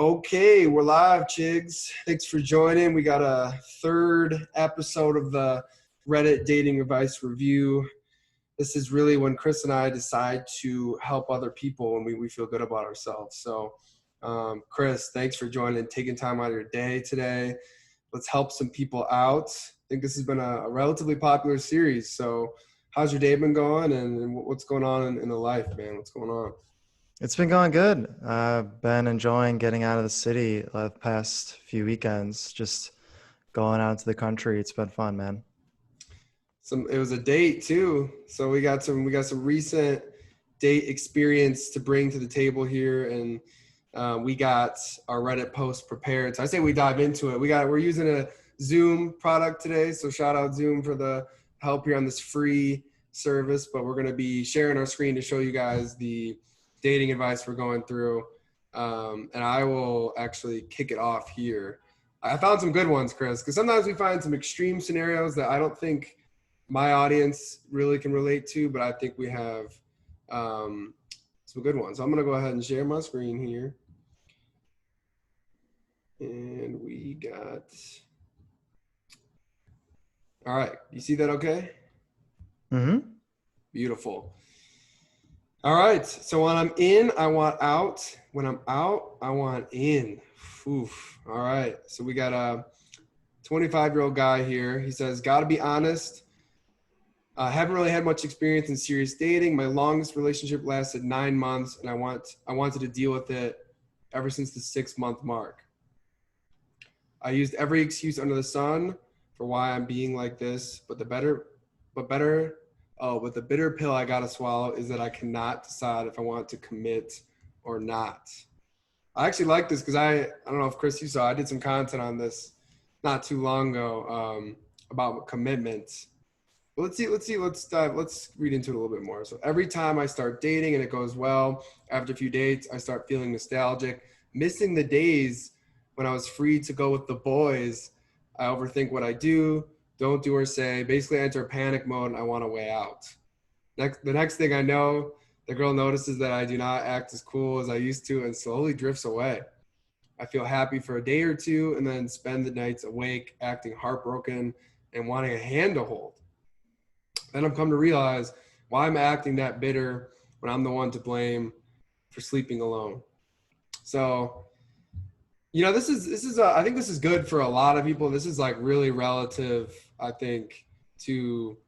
Okay, we're live, Chigs. Thanks for joining. We got a third episode of the Reddit dating advice review. This is really when Chris and I decide to help other people and we feel good about ourselves. So, Chris, thanks for joining and taking time out of your day today. Let's help some people out. I think this has been a relatively popular series. So, how's your day been going and what's going on in the life, man? What's going on? It's been going good. I've been enjoying getting out of the city the past few weekends, just going out to the country. It's been fun, man. It was a date too, so we got some recent date experience to bring to the table here, and we got our Reddit post prepared. So I say we dive into it. We're using a Zoom product today, so shout out Zoom for the help here on this free service. But we're going to be sharing our screen to show you guys the dating advice we're going through, and I will actually kick it off here. I found some good ones, Chris, because sometimes we find some extreme scenarios that I don't think my audience really can relate to, but I think we have some good ones. So I'm going to go ahead and share my screen here. And we got, all right. You see that okay? Mm-hmm. Beautiful. All right. So when I'm in, I want out. When I'm out, I want in. Oof. All right. So we got a 25-year-old guy here. He says, got to be honest. I haven't really had much experience in serious dating. My longest relationship lasted 9 months, and I wanted to deal with it ever since the 6-month mark. I used every excuse under the sun for why I'm being like this, but the bitter pill I gotta swallow is that I cannot decide if I want to commit or not. I actually like this because I don't know if Chris you saw, I did some content on this not too long ago about commitment. Let's read into it a little bit more. So every time I start dating and it goes well, after a few dates, I start feeling nostalgic, missing the days when I was free to go with the boys. I overthink what I do, don't do or say, basically enter panic mode and I want a way out. The next thing I know, the girl notices that I do not act as cool as I used to and slowly drifts away. I feel happy for a day or two and then spend the nights awake, acting heartbroken and wanting a hand to hold. Then I've come to realize why I'm acting that bitter when I'm the one to blame for sleeping alone. So, I think this is good for a lot of people. This is like really relative, I think, to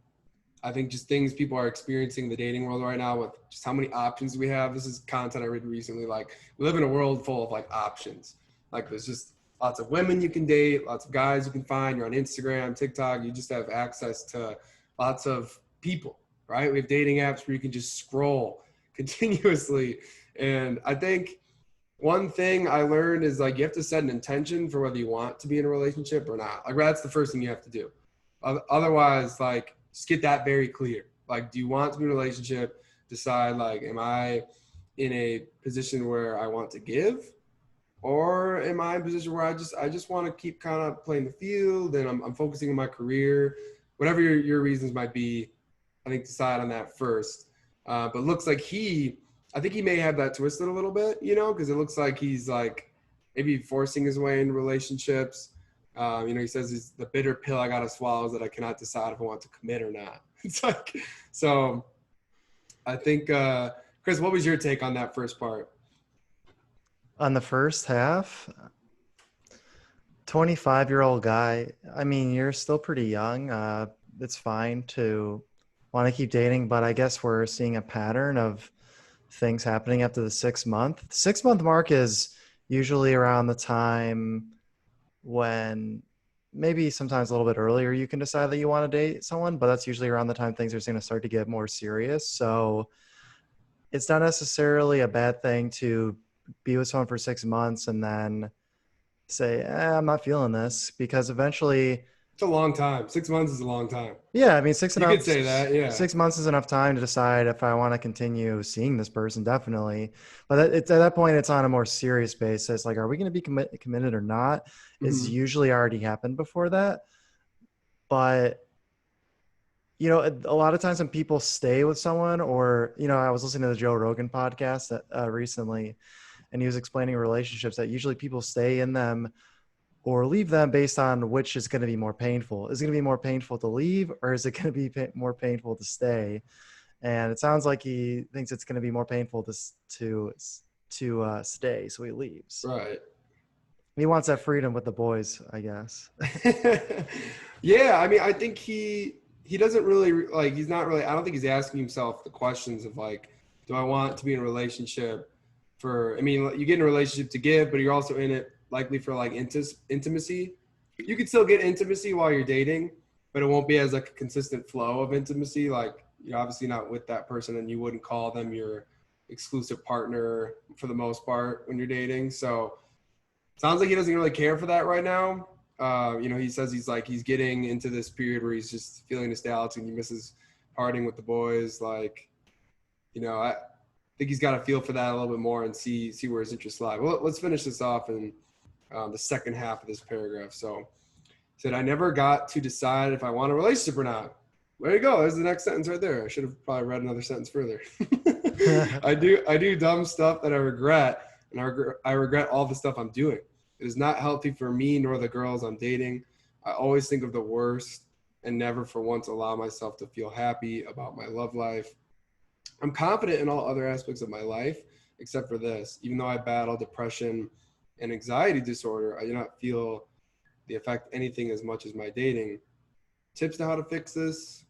just things people are experiencing in the dating world right now with just how many options we have. This is content I read recently. Like, we live in a world full of like options. Like, there's just lots of women you can date, lots of guys you can find. You're on Instagram, TikTok. You just have access to lots of people, right? We have dating apps where you can just scroll continuously. And I think one thing I learned is like you have to set an intention for whether you want to be in a relationship or not. Like that's the first thing you have to do. Otherwise, like just get that very clear. Like, do you want to be in a relationship? Decide like, am I in a position where I want to give? Or am I in a position where I just want to keep kind of playing the field and I'm focusing on my career? Whatever your reasons might be, I think decide on that first. But looks like I think he may have that twisted a little bit, because it looks like he's like maybe forcing his way into relationships. He says the bitter pill I got to swallow is that I cannot decide if I want to commit or not. It's like, so I think, Chris, what was your take on that first part? On the first half, 25-year-old guy, I mean, you're still pretty young. It's fine to want to keep dating, but I guess we're seeing a pattern of things happening after the 6 month. The 6 month mark is usually around the time when maybe sometimes a little bit earlier you can decide that you want to date someone, but that's usually around the time things are going to start to get more serious. So it's not necessarily a bad thing to be with someone for 6 months and then say, I'm not feeling this, because eventually, It's a long time. 6 months is a long time. yeah, I mean, You could say that, yeah. 6 months is enough time to decide if I want to continue seeing this person, definitely. But it's at that point, it's on a more serious basis. Like, are we going to be committed or not? It's Mm-hmm. usually already happened before that. But, a lot of times when people stay with someone, or, I was listening to the Joe Rogan podcast recently, and he was explaining relationships that usually people stay in them or leave them based on which is going to be more painful. Is it going to be more painful to leave, or is it going to be more painful to stay? And it sounds like he thinks it's going to be more painful to stay, so he leaves. Right. He wants that freedom with the boys, I guess. Yeah, I mean, I think he doesn't really like he's not really I don't think he's asking himself the questions of like, do I want to be in a relationship for I mean, you get in a relationship to give, but you're also in it likely for like intimacy. You could still get intimacy while you're dating, but it won't be as like a consistent flow of intimacy. Like you're obviously not with that person and you wouldn't call them your exclusive partner for the most part when you're dating. So sounds like he doesn't really care for that right now. He says he's getting into this period where he's just feeling nostalgic and he misses partying with the boys. Like, I think he's got to feel for that a little bit more and see where his interests lie. Well, let's finish this off in the second half of this paragraph. So he said, I never got to decide if I want a relationship or not. There you go. There's the next sentence right there. I should have probably read another sentence further. I do dumb stuff that I regret, and I regret all the stuff I'm doing. It is not healthy for me nor the girls I'm dating. I always think of the worst and never for once allow myself to feel happy about my love life. I'm confident in all other aspects of my life except for this. Even though I battle depression and anxiety disorder, I do not feel the effect anything as much as my dating. Tips to how to fix this?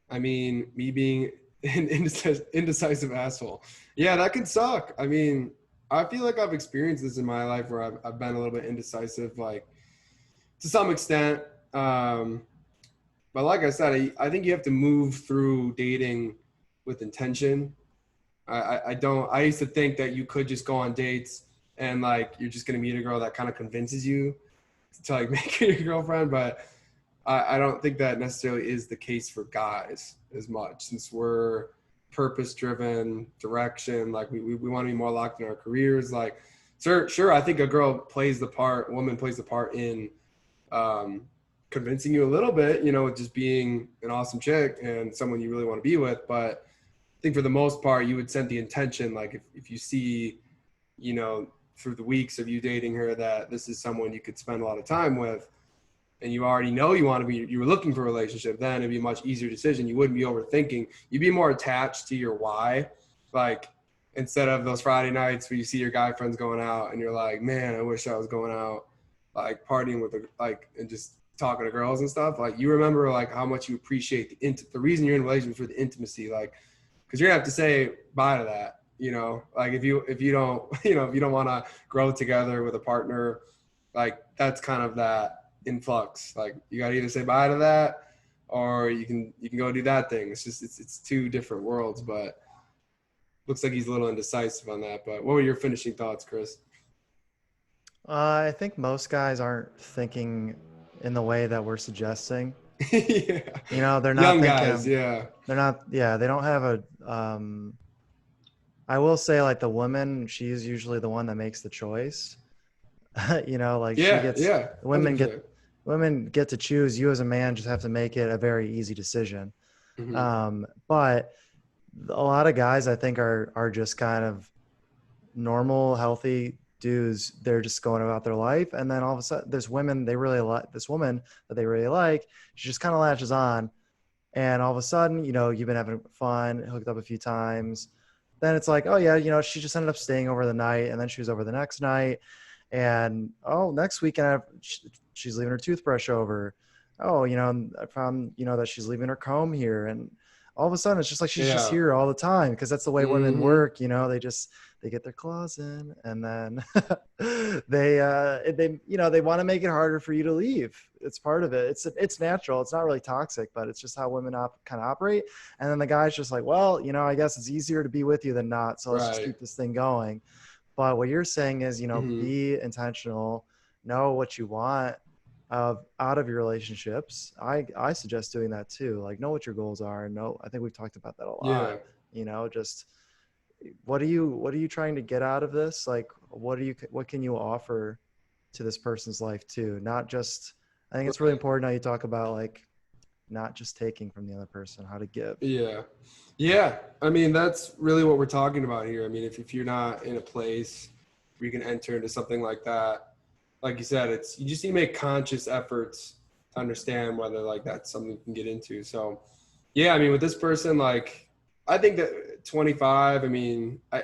I mean, me being an indecisive asshole. Yeah, that could suck. I mean, I feel like I've experienced this in my life where I've been a little bit indecisive, like to some extent. But like I said, I think you have to move through dating with intention. I used to think that you could just go on dates and like you're just gonna meet a girl that kind of convinces you to like make her your girlfriend, but I don't think that necessarily is the case for guys as much, since we're purpose driven direction. Like we want to be more locked in our careers. Like sure, I think a woman plays the part in convincing you a little bit, with just being an awesome chick and someone you really want to be with. But I think for the most part, you would set the intention. Like if you see, through the weeks of you dating her, that this is someone you could spend a lot of time with, and you already know you were looking for a relationship, then it'd be a much easier decision. You wouldn't be overthinking. You'd be more attached to your why. Like instead of those Friday nights where you see your guy friends going out and you're like, man, I wish I was going out, like partying with and just talking to girls and stuff. Like you remember like how much you appreciate the reason you're in a relationship for the intimacy, like, cause you're gonna have to say bye to that, like if you don't, if you don't want to grow together with a partner, like that's kind of that influx. Like you got to either say bye to that or you can go do that thing. It's just it's two different worlds, but looks like he's a little indecisive on that. But what were your finishing thoughts, Chris? I think most guys aren't thinking in the way that we're suggesting. Yeah, They're not young guys. thinking. Yeah, They're not. Yeah, they don't have a. I will say, like the woman, she's usually the one that makes the choice. Like she yeah, gets yeah, women 100%. get women get to choose. You as a man just have to make it a very easy decision. Mm-hmm. But a lot of guys I think are just kind of normal, healthy dudes. They're just going about their life, and then all of a sudden, there's women they really like. This woman that they really like, she just kind of latches on, and all of a sudden, you've been having fun, hooked up a few times. Then it's like, oh yeah, she just ended up staying over the night, and then she was over the next night, and oh, next weekend she's leaving her toothbrush over. Oh, I found that she's leaving her comb here, and all of a sudden it's just like she's just Yeah. here all the time because that's the way women Mm-hmm. work. They get their claws in, and then they want to make it harder for you to leave. It's part of it. It's natural. It's not really toxic, but it's just how women kind of operate. And then the guy's just like, well, I guess it's easier to be with you than not, so let's just Right. keep this thing going. But what you're saying is, Mm-hmm. be intentional, know what you want out of your relationships. I suggest doing that too. Like know what your goals are. And I think we've talked about that a lot. Yeah. Just what are you trying to get out of this? Like what can you offer to this person's life too? Not just, I think it's really Right. important how you talk about like not just taking from the other person, how to give. Yeah. Yeah. I mean, that's really what we're talking about here. I mean, if you're not in a place where you can enter into something like that. Like you said, you just need to make conscious efforts to understand whether like that's something you can get into. So yeah, I mean, with this person, like, I think that 25, I mean, a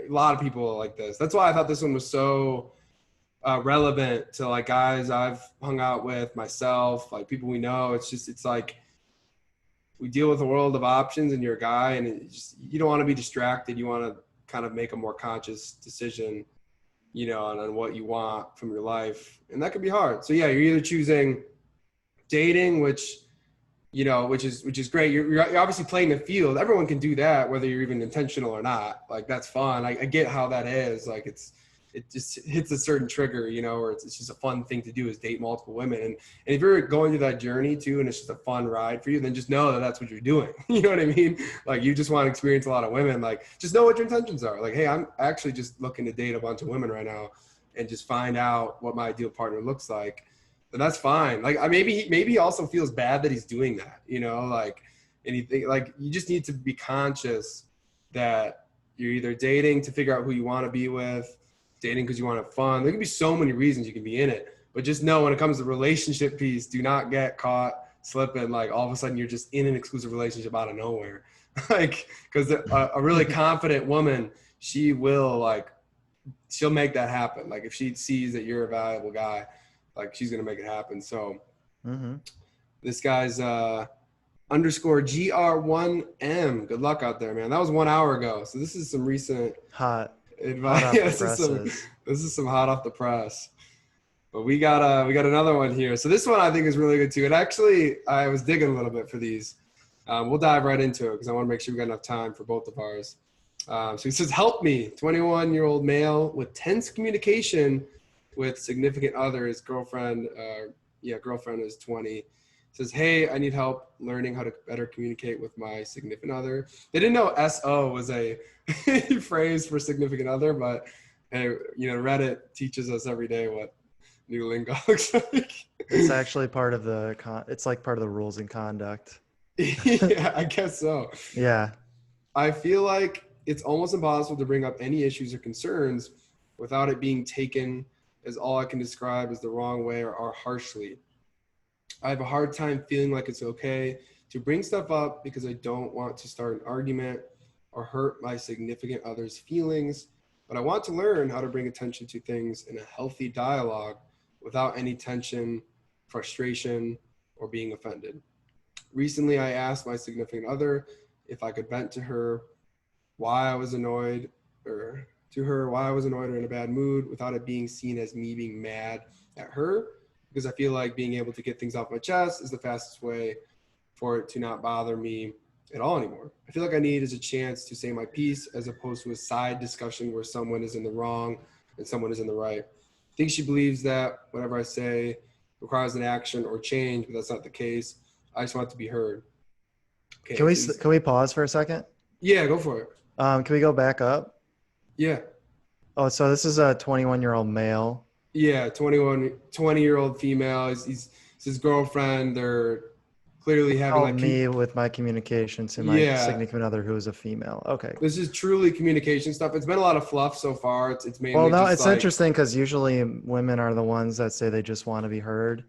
lot of people like this. That's why I thought this one was so relevant to like guys I've hung out with, myself, like people we know. It's like we deal with a world of options and you're a guy, and you don't want to be distracted. You want to kind of make a more conscious decision, on what you want from your life. And that can be hard. So yeah, you're either choosing dating, which is great. You're obviously playing the field. Everyone can do that, whether you're even intentional or not. Like, that's fun. I get how that is. Like, it just hits a certain trigger, where it's just a fun thing to do, is date multiple women. And if you're going through that journey too, and it's just a fun ride for you, then just know that that's what you're doing. You know what I mean? Like, you just want to experience a lot of women. Like, just know what your intentions are. Like, hey, I'm actually just looking to date a bunch of women right now and just find out what my ideal partner looks like. And that's fine. Like, maybe he also feels bad that he's doing that, like, and you just need to be conscious that you're either dating to figure out who you want to be with, dating because you want to have fun. There can be so many reasons you can be in it, but just know when it comes to the relationship piece, do not get caught slipping. Like, all of a sudden you're just in an exclusive relationship out of nowhere. Like, because a really confident woman, she'll make that happen. Like, if she sees that you're a valuable guy, like, she's going to make it happen. So This guy's underscore GR1M. Good luck out there, man. That was 1 hour ago. So this is some recent Hot advice. off the presses. This is some hot off the press. But we got another one here. So this one I think is really good too. And actually, I was digging a little bit for these. We'll dive right into it because I want to make sure we got enough time for both of ours. So he says, help me, 21-year-old male with tense communication with significant other. His girlfriend is 20. Says, hey, I need help learning how to better communicate with my significant other. They didn't know SO was a phrase for significant other, but hey, Reddit teaches us every day what new lingo looks like. It's actually part of it's like part of the rules and conduct. Yeah, I guess so. Yeah. I feel like it's almost impossible to bring up any issues or concerns without it being taken as all I can describe as the wrong way or harshly. I have a hard time feeling like it's okay to bring stuff up because I don't want to start an argument or hurt my significant other's feelings, but I want to learn how to bring attention to things in a healthy dialogue without any tension, frustration, or being offended. Recently, I asked my significant other if I could vent to her why I was annoyed or in a bad mood without it being seen as me being mad at her, because I feel like being able to get things off my chest is the fastest way for it to not bother me at all anymore. I feel like I need is a chance to say my piece as opposed to a side discussion where someone is in the wrong and someone is in the right. I think she believes that whatever I say requires an action or change, but that's not the case. I just want to be heard. Okay, Can we pause for a second? Yeah, go for it. Can we go back up? Yeah. Oh, so this is a 21-year-old male. Yeah, 20-year-old female. He's his girlfriend. They're clearly having like me with my communication to my significant other who is a female. Okay. This is truly communication stuff. It's been a lot of fluff so far. It's mainly it's interesting because usually women are the ones that say they just want to be heard.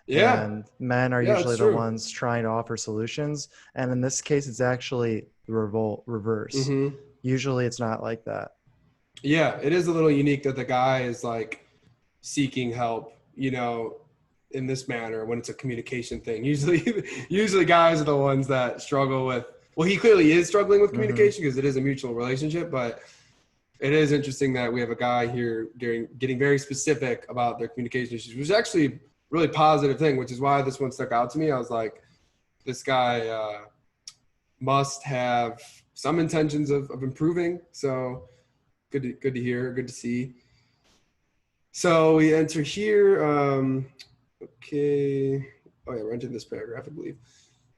Yeah. And men are usually the ones trying to offer solutions. And in this case, it's actually the reverse. Mm-hmm. Usually it's not like that. Yeah, it is a little unique that the guy is like seeking help, in this manner when it's a communication thing. Usually guys are the ones that struggle with, well, he clearly is struggling with communication because it is a mutual relationship, but it is interesting that we have a guy here getting very specific about their communication issues, which is actually a really positive thing, which is why this one stuck out to me. I was like, this guy must have some intentions of improving. So good to hear, good to see. So we enter here. Okay. Oh yeah, we're entering this paragraph, I believe.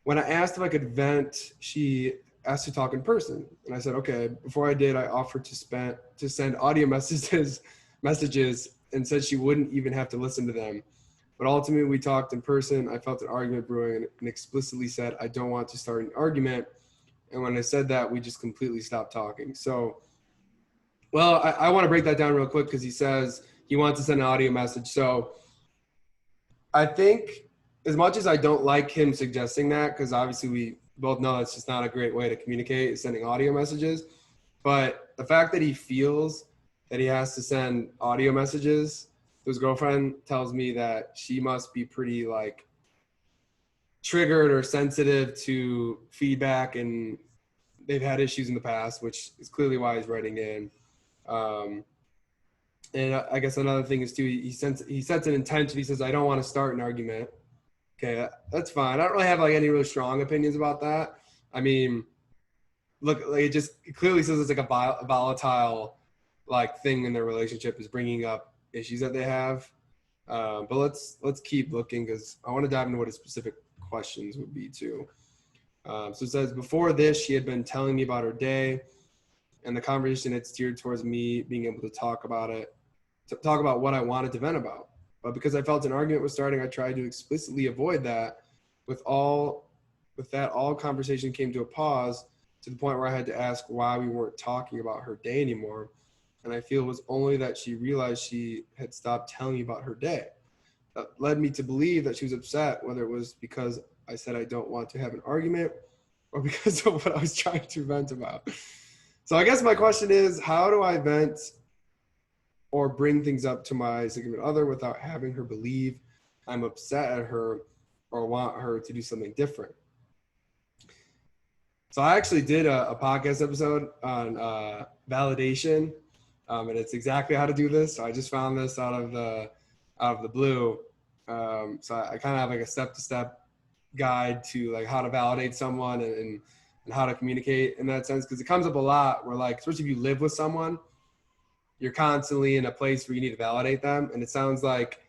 When I asked if I could vent, she asked to talk in person. And I said, okay. Before I did, I offered to send audio messages and said she wouldn't even have to listen to them. But ultimately we talked in person. I felt an argument brewing and explicitly said, I don't want to start an argument. And when I said that, we just completely stopped talking. So Well, I want to break that down real quick because he says he wants to send an audio message. So I think as much as I don't like him suggesting that, because obviously we both know that's just not a great way to communicate, is sending audio messages. But the fact that he feels that he has to send audio messages to his girlfriend tells me that she must be pretty like triggered or sensitive to feedback, and they've had issues in the past, which is clearly why he's writing in. Um, and I guess another thing is too, he sets an intention. He says, "I don't want to start an argument." Okay, that's fine. I don't really have like any really strong opinions about that. I mean, look, like it clearly says it's like a volatile like thing in their relationship is bringing up issues that they have. But let's keep looking because I want to dive into what his specific questions would be too. So it says before this, she had been telling me about her day, and the conversation had steered towards me being able to talk about it, to talk about what I wanted to vent about. But because I felt an argument was starting, I tried to explicitly avoid that. With that, all conversation came to a pause to the point where I had to ask why we weren't talking about her day anymore. And I feel it was only that she realized she had stopped telling me about her day. That led me to believe that she was upset, whether it was because I said I don't want to have an argument or because of what I was trying to vent about. So I guess my question is, how do I vent or bring things up to my significant other without having her believe I'm upset at her or want her to do something different? So I actually did a podcast episode on validation, and it's exactly how to do this. So I just found this out of the blue. So I kind of have like a step-to-step guide to like how to validate someone and how to communicate in that sense, because it comes up a lot where like, especially if you live with someone, you're constantly in a place where you need to validate them. And it sounds like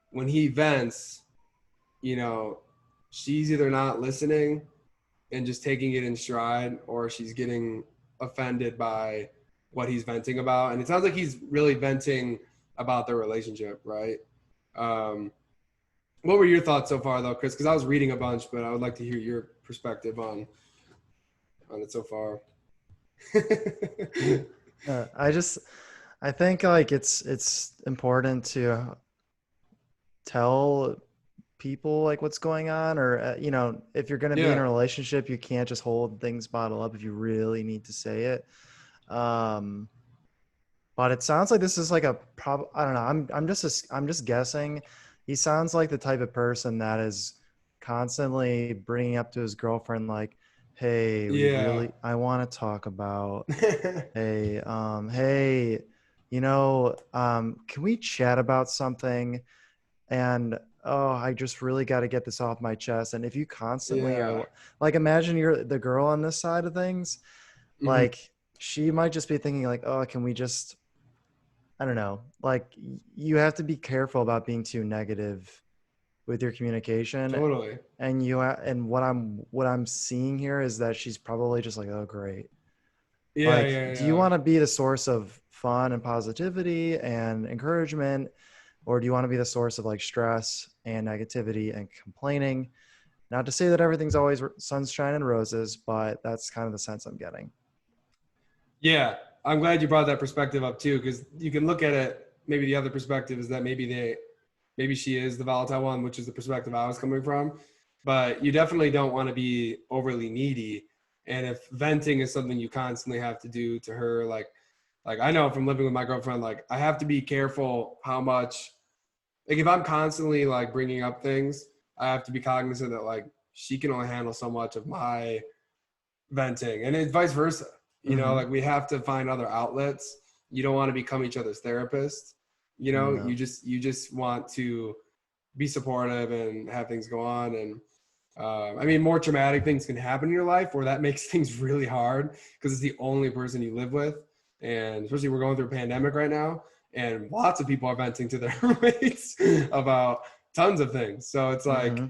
when he vents, you know, she's either not listening and just taking it in stride, or she's getting offended by what he's venting about. And it sounds like he's really venting about their relationship, right? What were your thoughts so far, though, Chris? Because I was reading a bunch, but I would like to hear your perspective on it so far. I just, I think like it's important to tell people like what's going on, or if you're going to be in a Yeah. relationship, you can't just hold things bottle up if you really need to say it. Um, but it sounds like this is like a prob. I don't know. I'm just guessing. He sounds like the type of person that is constantly bringing up to his girlfriend like, "Hey, Yeah. I want to talk about. Hey, can we chat about something? And oh, I just really got to get this off my chest." And if you constantly Yeah. are like, imagine you're the girl on this side of things, Hmm. like she might just be thinking like, oh, can we just, I don't know, like you have to be careful about being too negative with your communication. Totally. And and what I'm seeing here is that she's probably just like, oh, great. Yeah. Like, Yeah. do you Yeah. want to be the source of fun and positivity and encouragement, or do you want to be the source of like stress and negativity and complaining? Not to say that everything's always sunshine and roses, but that's kind of the sense I'm getting. Yeah. I'm glad you brought that perspective up too, because you can look at it. Maybe the other perspective is that maybe she is the volatile one, which is the perspective I was coming from. But you definitely don't want to be overly needy. And if venting is something you constantly have to do to her, like I know from living with my girlfriend, like I have to be careful how much, like if I'm constantly like bringing up things, I have to be cognizant that like she can only handle so much of my venting, and it's vice versa. Mm-hmm. Like we have to find other outlets. You don't want to become each other's therapist. No. You just want to be supportive and have things go on. And I mean, more traumatic things can happen in your life where that makes things really hard because it's the only person you live with. And especially we're going through a pandemic right now, and lots of people are venting to their roommates about tons of things. So it's like Mm-hmm.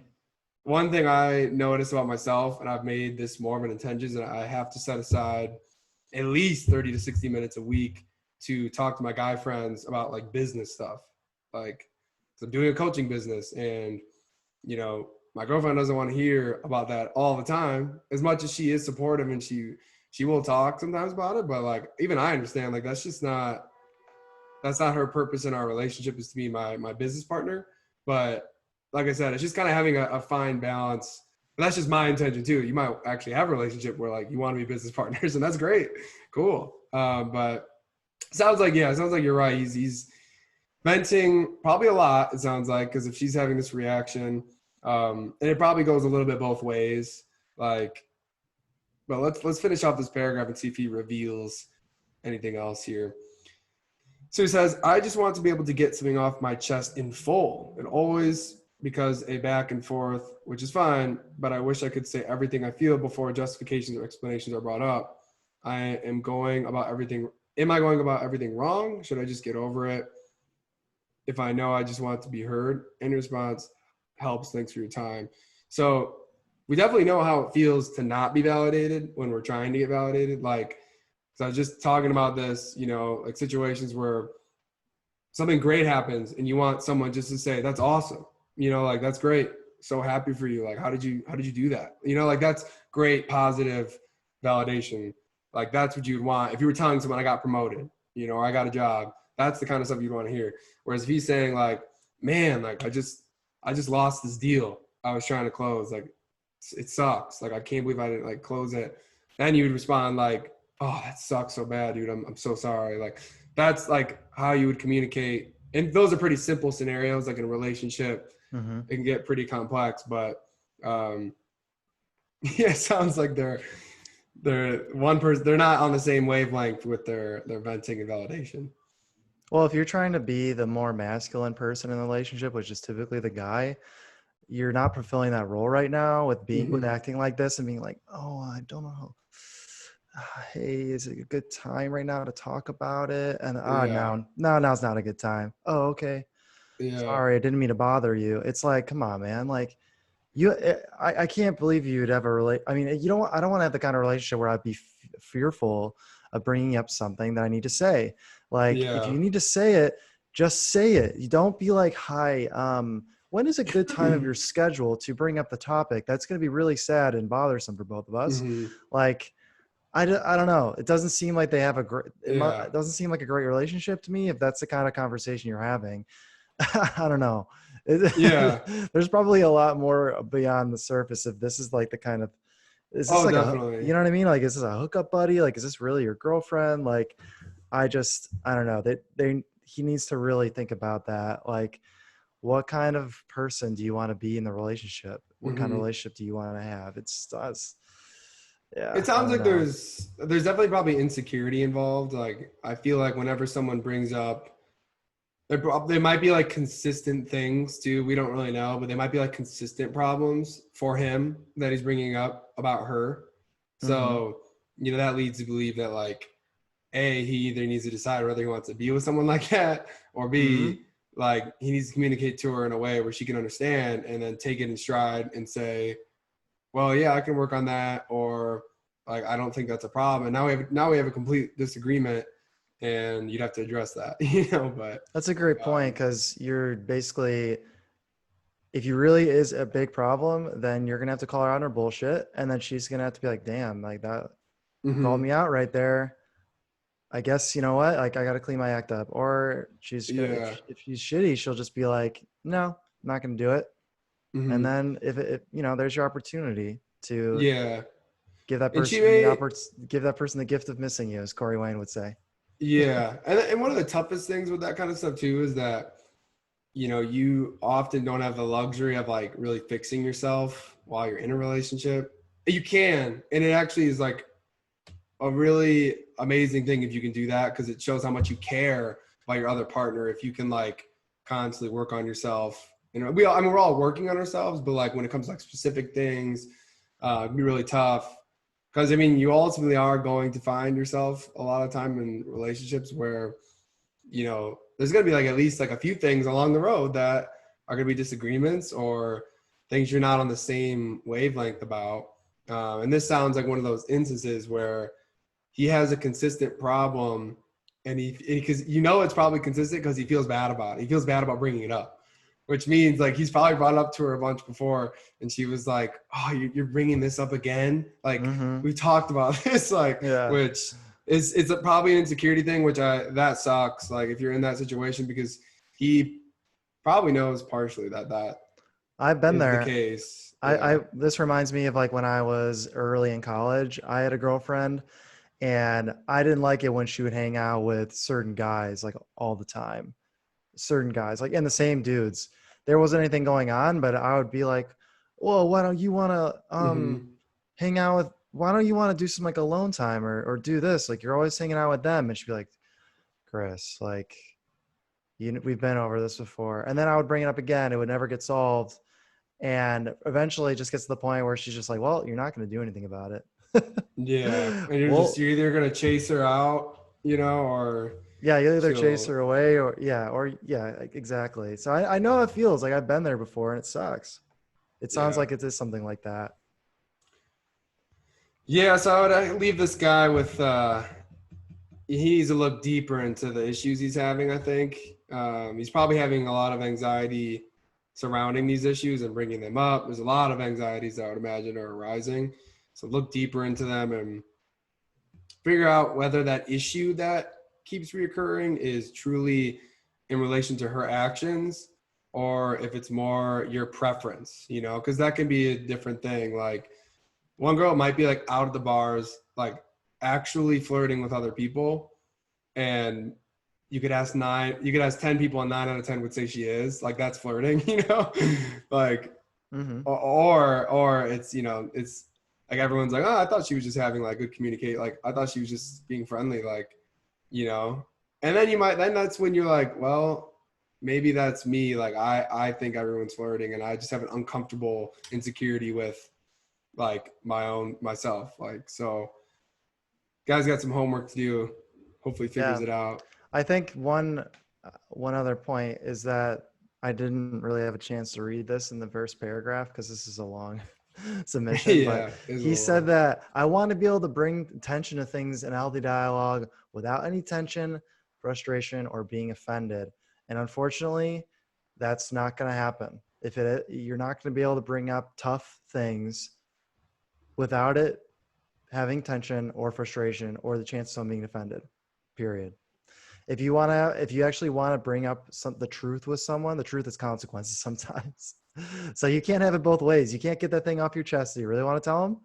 one thing I notice about myself, and I've made this more of an intention, is that I have to set aside at least 30 to 60 minutes a week to talk to my guy friends about like business stuff. Like, so I'm doing a coaching business, and my girlfriend doesn't want to hear about that all the time, as much as she is supportive and she she will talk sometimes about it, but like even I understand like that's not her purpose in our relationship, is to be my business partner. But like I said, it's just kind of having a fine balance. But that's just my intention too. You might actually have a relationship where like you want to be business partners, and that's great, cool. But it sounds like you're right. He's venting probably a lot. It sounds like, because if she's having this reaction, and it probably goes a little bit both ways. Like, but let's finish off this paragraph and see if he reveals anything else here. So he says, I just want to be able to get something off my chest in full, and always because a back and forth, which is fine, but I wish I could say everything I feel before justifications or explanations are brought up. Am I going about everything wrong? Should I just get over it? If I know I just want to be heard. Any response helps. Thanks for your time. So we definitely know how it feels to not be validated when we're trying to get validated. Like, so I was just talking about this, like situations where something great happens and you want someone just to say, that's awesome. Like, that's great. So happy for you. Like, how did you do that? Like, that's great, positive validation. Like, that's what you'd want. If you were telling someone I got promoted, or I got a job, that's the kind of stuff you'd want to hear. Whereas if he's saying like, man, like I just lost this deal I was trying to close. Like, it sucks. Like, I can't believe I didn't like close it. Then you would respond like, oh, that sucks so bad, dude. I'm so sorry. Like, that's like how you would communicate. And those are pretty simple scenarios. Like in a relationship, Mm-hmm. it can get pretty complex, but yeah, it sounds like they're one person, they're not on the same wavelength with their venting and validation. Well, if you're trying to be the more masculine person in the relationship, which is typically the guy, you're not fulfilling that role right now with with Mm-hmm. acting like this and being like, oh, I don't know. Hey, is it a good time right now to talk about it? And Yeah. no, now's not a good time. Oh, okay. Yeah. Sorry, I didn't mean to bother you. It's like, come on, man. Like I can't believe you'd ever relate. I mean, I don't want to have the kind of relationship where I'd be fearful of bringing up something that I need to say. Like, if Yeah. you need to say it, just say it. You don't be like, hi, when is a good time of your schedule to bring up the topic? That's going to be really sad and bothersome for both of us. Mm-hmm. Like, I don't know. It doesn't seem like they have Yeah. it doesn't seem like a great relationship to me if that's the kind of conversation you're having. I don't know. Yeah. There's probably a lot more beyond the surface if this is like the kind of, is this Oh, like definitely. you know what I mean? Like, is this a hookup buddy? Like, is this really your girlfriend? Like, I don't know. He needs to really think about that. Like, what kind of person do you want to be in the relationship? What kind of Mm-hmm. relationship do you want to have? It's us. It Yeah, I sounds don't like know. there's definitely probably insecurity involved. Like, I feel like whenever someone brings up, they might be like consistent things too. We don't really know, but they might be like consistent problems for him that he's bringing up about her. Mm-hmm. So, that leads to believe that like, A, he either needs to decide whether he wants to be with someone like that, or Mm-hmm. B, like he needs to communicate to her in a way where she can understand and then take it in stride and say, well, yeah, I can work on that, or like, I don't think that's a problem. And now we have a complete disagreement, and you'd have to address that, but That's a great point um, because you're basically, if you really is a big problem, then you're gonna have to call her out on her bullshit, and then she's gonna have to be like, "Damn, like that, you called mhm, me out right there. I guess you know what? Like I got to clean my act up." Or yeah, if she's shitty, she'll just be like, "No, I'm not gonna do it." And mhm, then if there's your opportunity to yeah. give that And she person may, give that person the gift of missing you, as Corey Wayne would say. yeah. And one of the toughest things with that kind of stuff too is that, you often don't have the luxury of like really fixing yourself while you're in a relationship. You can, and it actually is like a really amazing thing if you can do that, because it shows how much you care about your other partner. If you can like constantly work on yourself, we're all working on ourselves, but like when it comes to like specific things, it'd be really tough. Because you ultimately are going to find yourself a lot of time in relationships where, there's going to be like at least like a few things along the road that are going to be disagreements or things you're not on the same wavelength about. And this sounds like one of those instances where he has a consistent problem, and because it's probably consistent because he feels bad about it. He feels bad about bringing it up, which means like he's probably brought it up to her a bunch before, and she was like, "Oh, you're bringing this up again? Like Mm-hmm. we've talked about this, like Yeah. which is probably an insecurity thing, which that sucks. Like if you're in that situation because he probably knows partially that I've been is the there. case. I Yeah. this reminds me of like when I was early in college. I had a girlfriend, and I didn't like it when she would hang out with certain guys like all the time. Certain guys, like, and the same dudes. There wasn't anything going on, but I would be like, "Well, why don't you want to Mm-hmm. hang out with? Why don't you want to do some like alone time or do this? Like, you're always hanging out with them." And she'd be like, "Chris, like, we've been over this before." And then I would bring it up again. It would never get solved, and eventually, it just gets to the point where she's just like, "Well, you're not going to do anything about it." Yeah, and Well, you're either gonna chase her out, or yeah, you either chase she'll. her away or yeah, like, exactly. So I know how it feels. Like, I've been there before, and it sucks. It sounds Yeah. like it is something like that. Yeah, so I would leave this guy with he needs to look deeper into the issues he's having, I think. He's probably having a lot of anxiety surrounding these issues and bringing them up. There's a lot of anxieties that I would imagine are arising. So look deeper into them and figure out whether that issue that keeps reoccurring is truly in relation to her actions or if it's more your preference, because that can be a different thing. Like one girl might be like out of the bars, like actually flirting with other people, and you could ask 10 people and 9 out of 10 would say she is. Like that's flirting, like Mm-hmm. or it's it's like everyone's like, oh, I thought she was just having like good communicate, like I thought she was just being friendly, like you know and then that's when you're like, well, maybe that's me, like I think everyone's flirting and I just have an uncomfortable insecurity with like myself, like so guys got some homework to do, hopefully figures Yeah. it out. I think one other point is that I didn't really have a chance to read this in the first paragraph because this is a long submission, but Yeah, it's a he little said long. that I want to be able to bring tension to things in healthy dialogue without any tension, frustration, or being offended. And unfortunately, that's not going to happen. You're not going to be able to bring up tough things without it having tension or frustration or the chance of someone being offended. Period. If you actually want to bring up the truth with someone, the truth has consequences sometimes. So you can't have it both ways. You can't get that thing off your chest that you really want to tell them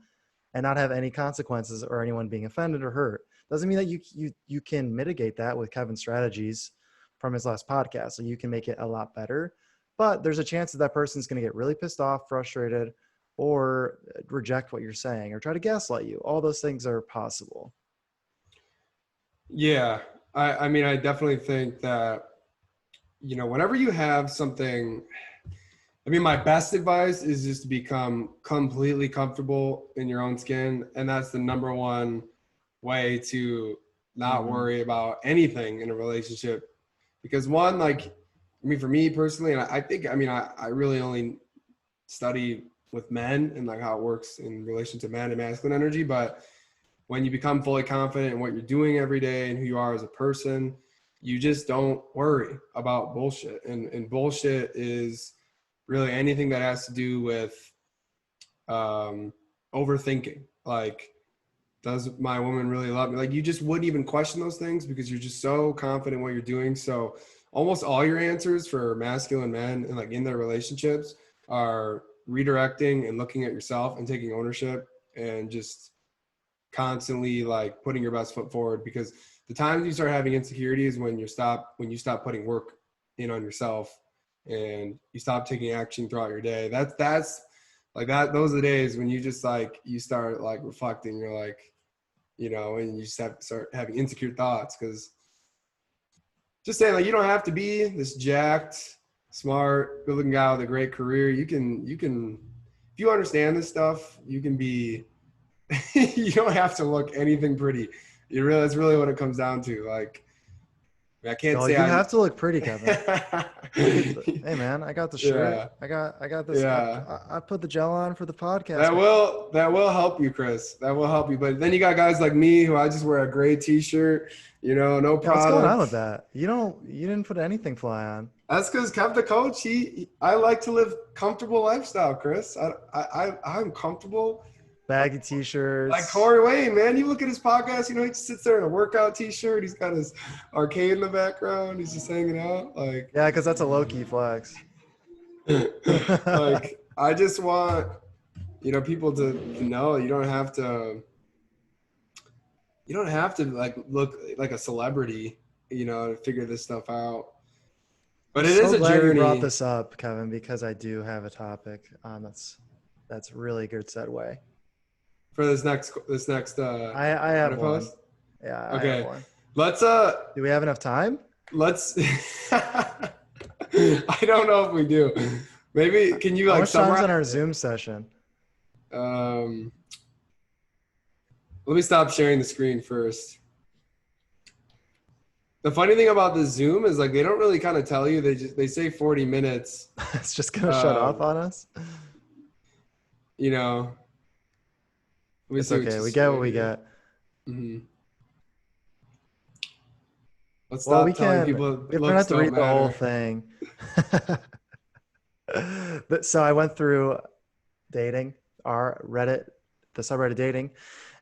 and not have any consequences or anyone being offended or hurt. Doesn't mean that you can mitigate that with Kevin's strategies from his last podcast. So you can make it a lot better, but there's a chance that person's going to get really pissed off, frustrated, or reject what you're saying or try to gaslight you. All those things are possible. Yeah, I mean I definitely think that whenever you have something, I mean, my best advice is just to become completely comfortable in your own skin. And that's the number one way to not Mm-hmm. worry about anything in a relationship. Because one, like, I mean, for me personally, and I think, I mean, I really only study with men and like how it works in relation to men and masculine energy. But when you become fully confident in what you're doing every day and who you are as a person, you just don't worry about bullshit. And bullshit is really anything that has to do with overthinking. Like, does my woman really love me? Like, you just wouldn't even question those things because you're just so confident in what you're doing. So almost all your answers for masculine men and like in their relationships are redirecting and looking at yourself and taking ownership and just constantly like putting your best foot forward, because the times you start having insecurities when you stop putting work in on yourself and you stop taking action throughout your day. That's like that. Those are the days when you just like you start like reflecting. You're like, and you just have to start having insecure thoughts, because just saying, like, you don't have to be this jacked, smart, good-looking guy with a great career. You can if you understand this stuff, you can be you don't have to look anything pretty. That's really what it comes down to. Like, I can't Well, say you I'm. have to look pretty, Kevin. Hey man, I got the shirt. Yeah, I got this. yeah. I put the gel on for the podcast, That man. will help you, Chris. That will help you. But then you got guys like me who I just wear a gray T-shirt. No Yeah, what's going on product. with that? You didn't put anything fly on. That's because Kev the coach, I like to live comfortable lifestyle, Chris. I'm comfortable. Baggy Like t-shirts. Corey Wayne, man, you look at his podcast, he just sits there in a workout t-shirt. He's got his arcade in the background. He's just hanging out. Like, Yeah, because that's a low-key flex. like I just want, people to know you don't have to like look like a celebrity, to figure this stuff out. I'm But it is so a glad you brought journey. this up, Kevin, because I do have a topic. That's really good segue. For this next I have Reddit one. post. Yeah, I have Okay. one. Let's Do we have enough time? let's I don't know if we do. Maybe can you How like much time's summarize on our it? Zoom session? Um let me stop sharing the screen first. The funny thing about the Zoom is like they don't really kind of tell you. They say 40 minutes. It's just gonna shut off Um, on us. you know, let me It's see what okay. you We get what shared we here. get. hmm Let's Well, we stop telling can. people We don't looks have to don't read the whole matter. thing. But so I went through dating, our Reddit, the subreddit dating,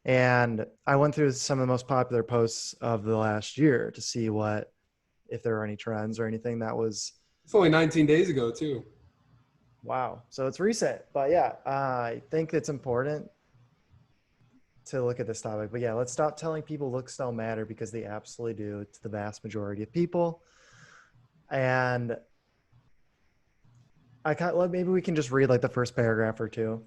and I went through some of the most popular posts of the last year to see if there were any trends or anything that was It's only 19 days ago too. wow. So it's recent, but yeah, I think it's important to look at this topic. But yeah, let's stop telling people looks don't matter because they absolutely do to the vast majority of people. And maybe we can just read like the first paragraph or two.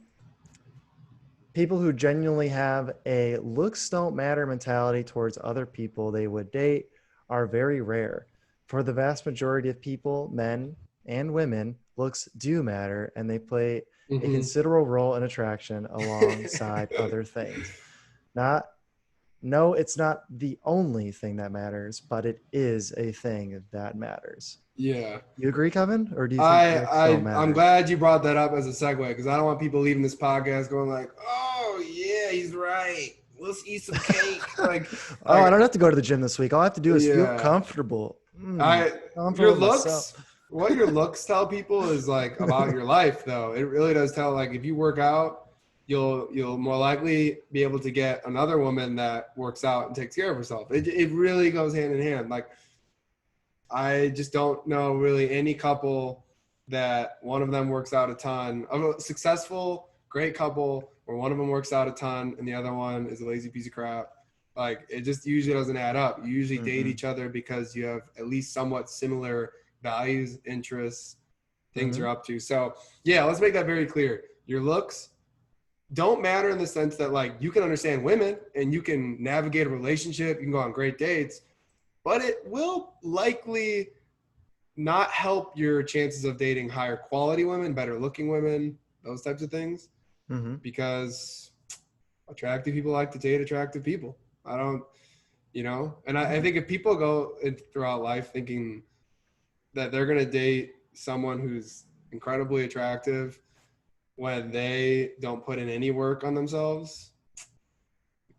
People who genuinely have a looks don't matter mentality towards other people they would date are very rare. For the vast majority of people, men and women, looks do matter and they play a hmm considerable role in attraction alongside other things. Not No, it's not the only thing that matters, but it is a thing that matters. Yeah. You agree, Kevin? Or do you think I looks don't I'm matter? glad you brought that up as a segue because I don't want people leaving this podcast going like, "Oh yeah, he's right. Let's eat some cake." Oh, I Like don't have to go to the gym this week. All I have to do is feel yeah. comfortable. I Comfortable your with myself. looks, what your looks tell people is like about your life though. It really does tell like if you work out, you'll more likely be able to get another woman that works out and takes care of herself. It really goes hand in hand. Like I just don't know really any couple that one of them works out a ton. Of a successful, great couple where one of them works out a ton and the other one is a lazy piece of crap. Like it just usually doesn't add up. You usually date hmm each other because you have at least somewhat similar values, interests, things you're hmm up to. So yeah, let's make that very clear. Your looks don't matter in the sense that like you can understand women and you can navigate a relationship, you can go on great dates, but it will likely not help your chances of dating higher quality women, better looking women, those types of things, hmm because attractive people like to date attractive people. I don't, and I think if people go throughout life thinking that they're going to date someone who's incredibly attractive when they don't put in any work on themselves,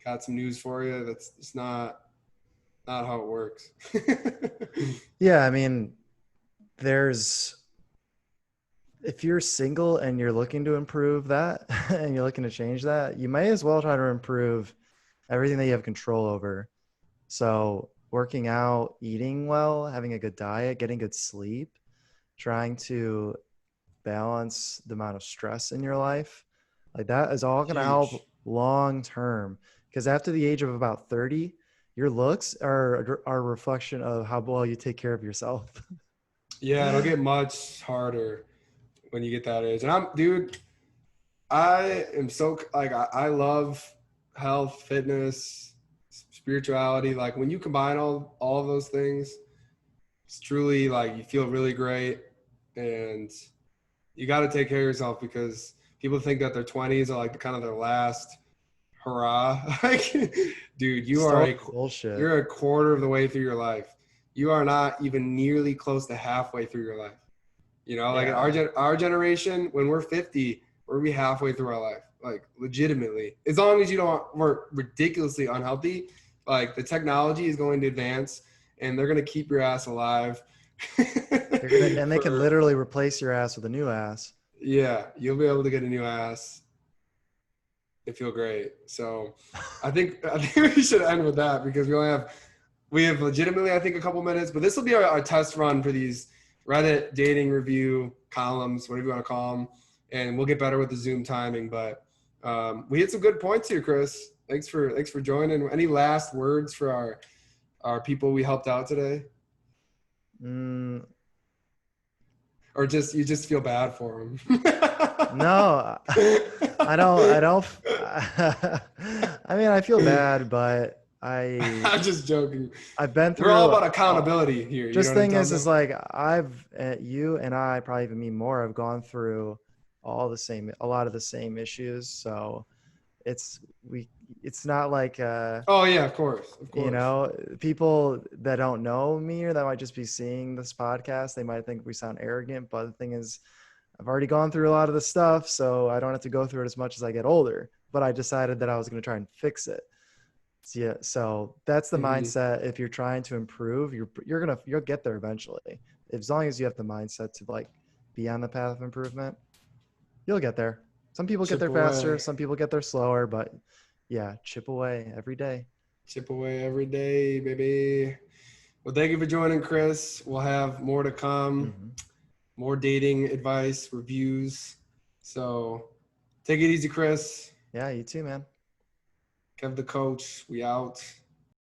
got some news for you. That's it's not how it works. Yeah, I mean, there's if you're single and you're looking to improve that and you're looking to change that, you may as well try to improve everything that you have control over. So, working out, eating well, having a good diet, getting good sleep, trying to balance the amount of stress in your life, like that is all going to Huge. help long term. Because after the age of about 30, your looks are a reflection of how well you take care of yourself. Yeah, it'll get much harder when you get that age. And dude, I am so like I love health, fitness, spirituality. Like when you combine all of those things, it's truly like you feel really great, and you got to take care of yourself because people think that their 20s are like kind of their last hurrah. Like, dude, Still bullshit. you're a quarter of the way through your life. You are not even nearly close to halfway through your life. Like in Yeah. our generation, when we're 50, we're be halfway through our life, like legitimately. As long as you don't we're ridiculously unhealthy, like the technology is going to advance, and they're going to keep your ass alive And they can For literally replace your ass with a new ass. yeah, you'll be able to get a new ass and feel great. So I think we should end with that because we have legitimately I think a couple minutes, but this will be our test run for these Reddit dating review columns, whatever you want to call them, and we'll get better with the Zoom timing. But we hit some good points here, Chris. Thanks for joining. Any last words for our people we helped out today, Mm, or just you just feel bad for them? no, I don't. I don't. I mean, I feel bad, but I'm just joking. I've been We're all through. about accountability here. You know Just what I'm thing talking is about? like you and I probably even me more have gone through a lot of the same issues. So it's we it's not like Oh yeah, of course, of you course. know, people that don't know me or that might just be seeing this podcast, they might think we sound arrogant. But the thing is, I've already gone through a lot of the stuff, so I don't have to go through it as much as I get older. But I decided that I was going to try and fix it. So, yeah, so that's the Hmm. mindset. If you're trying to improve, you'll get there eventually. As long as you have the mindset to like be on the path of improvement, you'll get there. Some people get Chip there faster, away, some people get there slower, but yeah, chip away every day. chip away every day, baby. Well, thank you for joining, Chris. We'll have more to come, Hmm. more dating advice, reviews. So take it easy, Chris. Yeah, you too, man. Kev the coach. We out.